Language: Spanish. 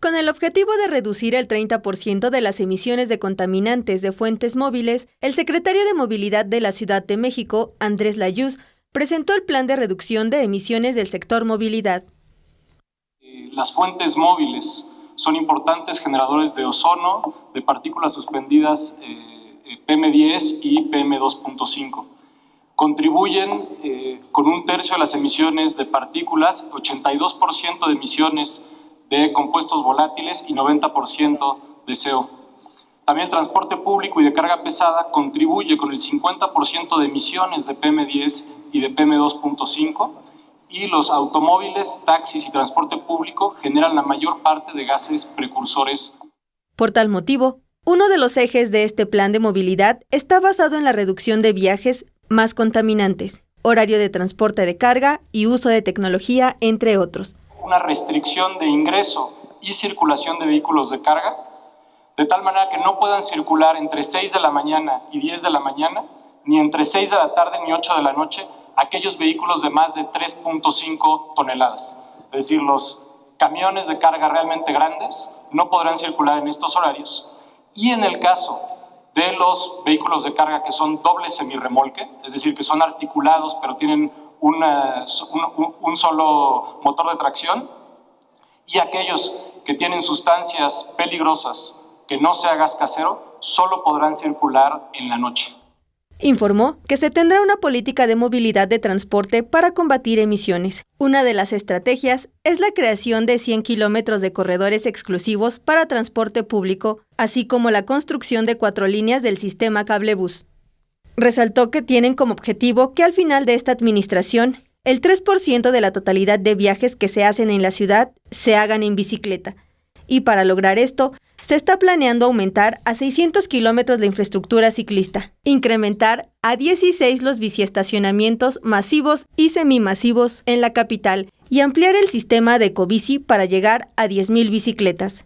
Con el objetivo de reducir el 30% de las emisiones de contaminantes de fuentes móviles, el secretario de Movilidad de la Ciudad de México, Andrés Layuz, presentó el plan de reducción de emisiones del sector movilidad. Las fuentes móviles son importantes generadores de ozono, de partículas suspendidas PM10 y PM2.5. Contribuyen con 1/3 de las emisiones de partículas, 82% de emisiones de compuestos volátiles y 90% de CO. También el transporte público y de carga pesada contribuye con el 50% de emisiones de PM10 y de PM2.5 y los automóviles, taxis y transporte público generan la mayor parte de gases precursores. Por tal motivo, uno de los ejes de este plan de movilidad está basado en la reducción de viajes más contaminantes, horario de transporte de carga y uso de tecnología, entre otros. Una restricción de ingreso y circulación de vehículos de carga, de tal manera que no puedan circular entre 6 de la mañana y 10 de la mañana, ni entre 6 de la tarde ni 8 de la noche, aquellos vehículos de más de 3.5 toneladas. Es decir, los camiones de carga realmente grandes no podrán circular en estos horarios. Y en el caso de los vehículos de carga que son doble semirremolque, es decir, que son articulados pero tienen un solo motor de tracción, y aquellos que tienen sustancias peligrosas que no sea gas casero, solo podrán circular en la noche. Informó que se tendrá una política de movilidad de transporte para combatir emisiones. Una de las estrategias es la creación de 100 kilómetros de corredores exclusivos para transporte público, así como la construcción de 4 líneas del sistema cablebús. Resaltó que tienen como objetivo que al final de esta administración, el 3% de la totalidad de viajes que se hacen en la ciudad se hagan en bicicleta. Y para lograr esto, se está planeando aumentar a 600 kilómetros la infraestructura ciclista, incrementar a 16 los biciestacionamientos masivos y semimasivos en la capital y ampliar el sistema de ecobici para llegar a 10,000 bicicletas.